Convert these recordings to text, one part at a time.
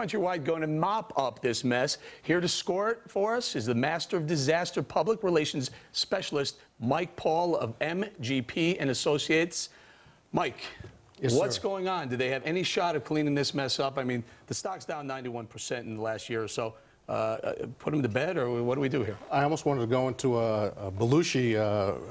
Countrywide going to mop up this mess? Here to score it for us is the Master of Disaster Public Relations Specialist, Mike Paul of MGP and Associates. Mike, yes, what's sir. going on? Do they have any shot of cleaning this mess up? I mean, the stock's down 91% in the last year or so. Put them to bed, or what do we do here? I almost wanted to go into a Belushi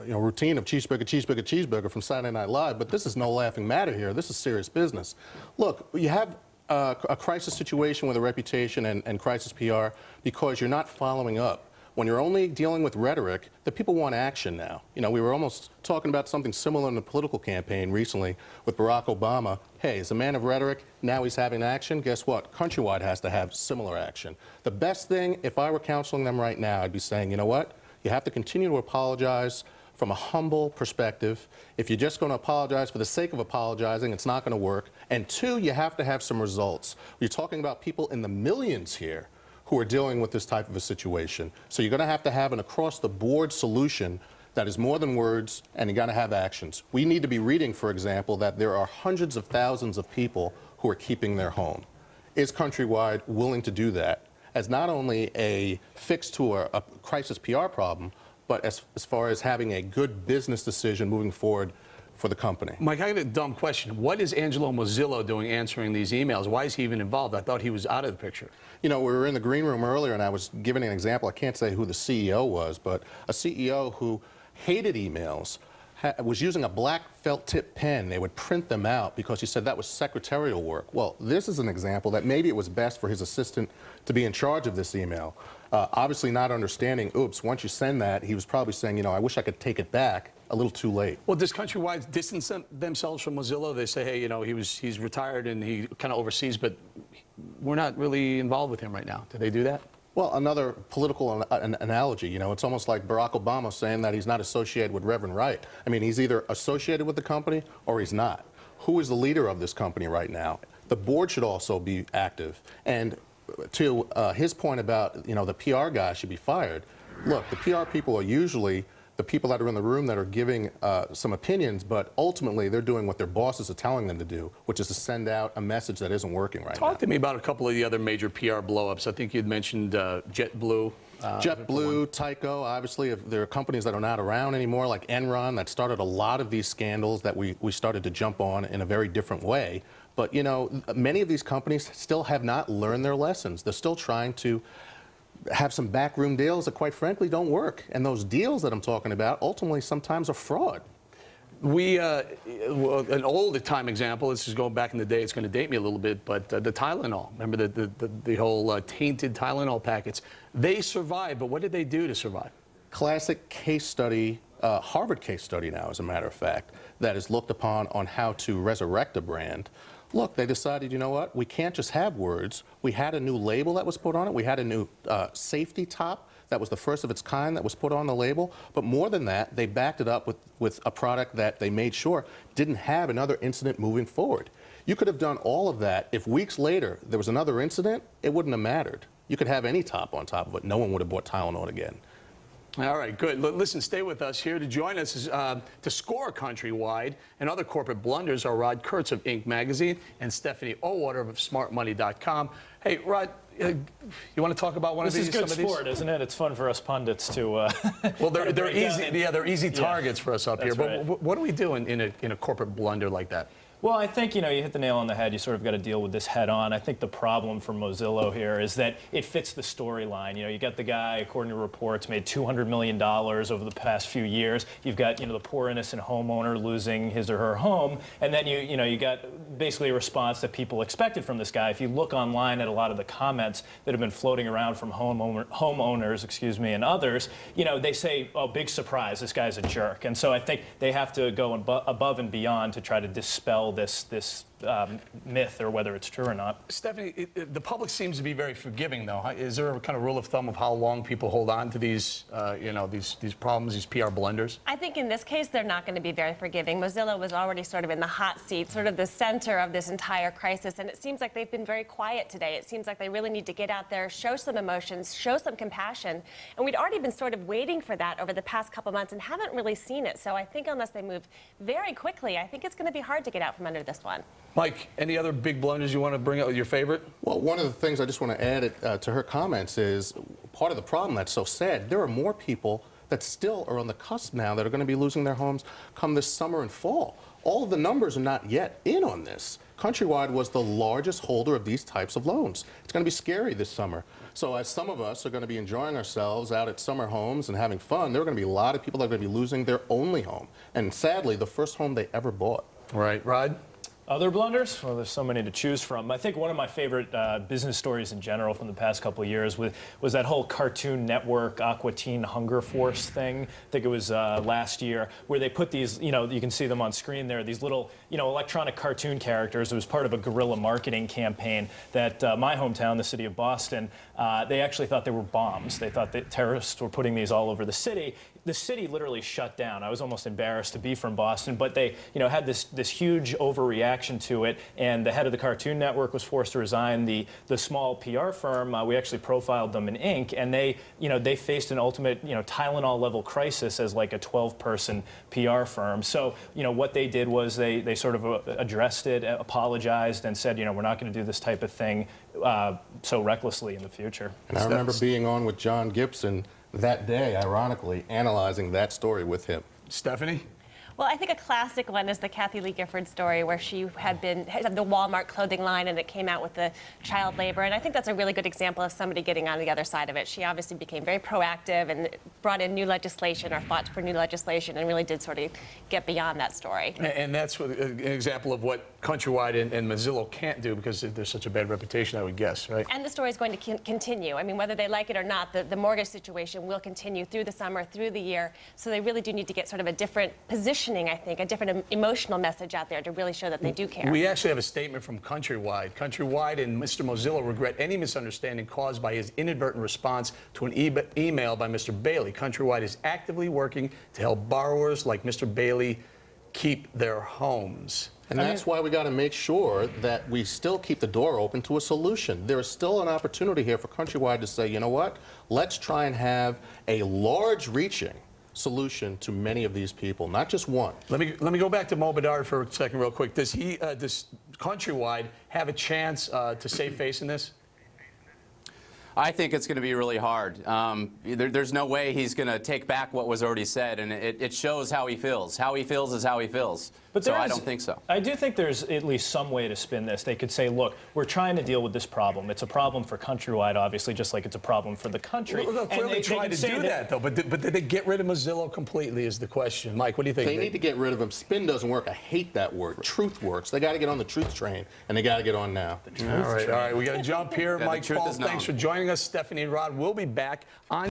routine of cheeseburger, cheeseburger, cheeseburger from Saturday Night Live, but this is no laughing matter here. This is serious business. Look, you have a crisis situation with a reputation and crisis PR because you're not following up. When you're only dealing with rhetoric, the people want action now. You know, we were almost talking about something similar in the political campaign recently with Barack Obama. Hey, he's a man of rhetoric, now he's having action. Guess what? Countrywide has to have similar action. The best thing, if I were counseling them right now, I'd be saying, you know what? You have to continue to apologize from a humble perspective. If you're just going to apologize for the sake of apologizing, it's not going to work. And two, you have to have some results. You're talking about people in the millions here who are dealing with this type of a situation. So you're going to have an across-the-board solution that is more than words, and you got to have actions. We need to be reading, for example, that there are hundreds of thousands of people who are keeping their home. Is Countrywide willing to do that as not only a fix to a crisis PR problem, but as far as having a good business decision moving forward for the company? Mike, I got a dumb question. What is Angelo Mozillo doing answering these emails? Why is he even involved? I thought he was out of the picture. You know, we were in the green room earlier, and I was giving an example. I can't say who the CEO was, but a CEO who hated emails, was using a black felt tip pen. They would print them out because he said that was secretarial work. Well, this is an example that maybe it was best for his assistant to be in charge of this email. Obviously not understanding, oops, once you send that, he was probably saying, you know, I wish I could take it back. A little too late. Well, does Countrywide distance themselves from Mozillo? They say, hey, you know, he's retired and he kind of oversees, but we're not really involved with him right now. Do they do that? Well, another political analogy, you know, it's almost like Barack Obama saying that he's not associated with Reverend Wright. I mean, he's either associated with the company or he's not. Who is the leader of this company right now? The board should also be active. And to his point about, you know, the PR guy should be fired. Look, the PR people are usually the people that are in the room that are giving some opinions, but ultimately they're doing what their bosses are telling them to do, which is to send out a message that isn't working right now. Talk to me about a couple of the other major PR blow-ups. I think you'd mentioned JetBlue. JetBlue, Tyco, obviously, if there are companies that are not around anymore, like Enron, that started a lot of these scandals that we started to jump on in a very different way. But, you know, many of these companies still have not learned their lessons. They're still trying to have some backroom deals that, quite frankly, don't work. And those deals that I'm talking about ultimately sometimes are fraud. An old time example, this is going back in the day, it's going to date me a little bit, but the Tylenol, remember the whole tainted Tylenol packets, they survived, but what did they do to survive? Classic case study, Harvard case study now, as a matter of fact, that is looked upon on how to resurrect a brand. Look, they decided, you know what, we can't just have words. We had a new label that was put on it. We had a new safety top that was the first of its kind that was put on the label. But more than that, they backed it up with a product that they made sure didn't have another incident moving forward. You could have done all of that if weeks later there was another incident, it wouldn't have mattered. You could have any top on top of it. No one would have bought Tylenol again. All right, good. Listen, stay with us. Here to join us is, to score Countrywide and other corporate blunders are Rod Kurtz of Inc. magazine and Stephanie Owater of SmartMoney.com. Hey, Rod, you want to talk about one of these? This is good sport, isn't it? It's fun for us pundits to. Well, they're easy. Yeah, they're easy targets for us up here. Right. But what do we do in a corporate blunder like that? Well, I think, you know, you hit the nail on the head. You sort of got to deal with this head on. I think the problem for Mozillo here is that it fits the storyline. You know, you got the guy, according to reports, made $200 million over the past few years. You've got, you know, the poor innocent homeowner losing his or her home. And then you got basically a response that people expected from this guy. If you look online at a lot of the comments that have been floating around from homeowners, excuse me, and others, you know, they say, oh, big surprise, this guy's a jerk. And so I think they have to go above and beyond to try to dispel this myth, or whether it's true or not. Stephanie, the public seems to be very forgiving, though. Is there a kind of rule of thumb of how long people hold on to these, these problems, these PR blunders? I think in this case, they're not going to be very forgiving. Mozillo was already sort of in the hot seat, sort of the center of this entire crisis, and it seems like they've been very quiet today. It seems like they really need to get out there, show some emotions, show some compassion, and we'd already been sort of waiting for that over the past couple months and haven't really seen it. So I think unless they move very quickly, I think it's going to be hard to get out from under this one. Mike, any other big blunders you want to bring up? Your favorite? Well, one of the things I just want to add to her comments is part of the problem that's so sad. There are more people that still are on the cusp now that are going to be losing their homes come this summer and fall. All of the numbers are not yet in on this. Countrywide was the largest holder of these types of loans. It's going to be scary this summer. So as some of us are going to be enjoying ourselves out at summer homes and having fun, there are going to be a lot of people that are going to be losing their only home. And sadly, the first home they ever bought. Right. Rod? Other blunders? Well, there's so many to choose from. I think one of my favorite business stories in general from the past couple of years was that whole Cartoon Network Aqua Teen Hunger Force thing. I think it was last year, where they put these, you can see them on screen there, these little, electronic cartoon characters. It was part of a guerrilla marketing campaign that my hometown, the city of Boston, they actually thought they were bombs. They thought that terrorists were putting these all over the city. The city literally shut down. I was almost embarrassed to be from Boston, but they, had this huge overreaction to it, and the head of the Cartoon Network was forced to resign. The small PR firm, we actually profiled them in Inc., and they faced an ultimate, Tylenol level crisis as like a 12-person PR firm. So, what they did was they sort of addressed it, apologized, and said, we're not going to do this type of thing so recklessly in the future. And I remember being on with John Gibson that day, ironically, analyzing that story with him. Stephanie? Well, I think a classic one is the Kathy Lee Gifford story, where she had the Walmart clothing line, and it came out with the child labor. And I think that's a really good example of somebody getting on the other side of it. She obviously became very proactive and brought in new legislation, or fought for new legislation, and really did sort of get beyond that story. And that's an example of what Countrywide and Mozilla can't do, because there's such a bad reputation, I would guess, right? And the story is going to continue. I mean, whether they like it or not, the mortgage situation will continue through the summer, through the year. So they really do need to get sort of a different position, I think, a different emotional message out there to really show that they do care. We actually have a statement from Countrywide. Countrywide and Mr. Mozilla regret any misunderstanding caused by his inadvertent response to an email by Mr. Bailey. Countrywide is actively working to help borrowers like Mr. Bailey keep their homes. And that's why we got to make sure that we still keep the door open to a solution. There is still an opportunity here for Countrywide to say, you know what, let's try and have a large-reaching solution to many of these people, not just one. Let me go back to Mo Bedard for a second real quick. Does Countrywide have a chance to save face in this? I think it's going to be really hard. There's no way he's going to take back what was already said, and it shows how he feels. How he feels is how he feels. But so I don't think so. I do think there's at least some way to spin this. They could say, look, we're trying to deal with this problem. It's a problem for Countrywide, obviously, just like it's a problem for the country. Well, they'll clearly try to do that, though. But did they get rid of Mozilla completely is the question. Mike, what do you think? They need to get rid of him. Spin doesn't work. I hate that word. Truth works. They got to get on the truth train, and they got to get on now. All right. We got to jump here. Mike, Paul, thanks for joining us. Stephanie and Rod will be back on